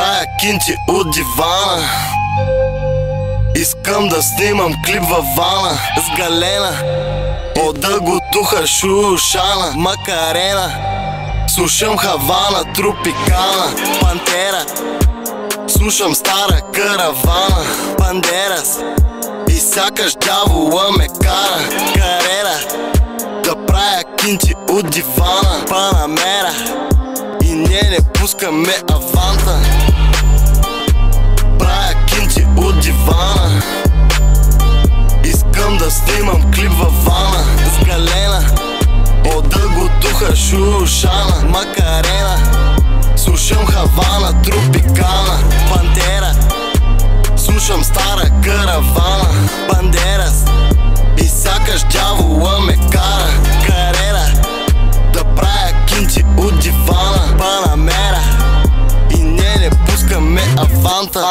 правя кинти от дивана. Искам да снимам клип във вана с Галена. От дъготуха Шушана, Макарена. Слушам Хавана, Тропикана, Пантера. Слушам стара каравана, Бандерас. И сякаш дявола ме кара карера да правя кинти от дивана. Панамера. И ние не пускаме аванта. Правя кинти от дивана. Искам да снимам клип във вана с Галена. От дъготуха Шушана, Макарена. Слушам Хавана, Тропикана, Пантера. Слушам стара каравана, Бандерас. И сякаш дявола ме кара карера да правя кинти от дивана. Панамера. И ние не пускаме аванта.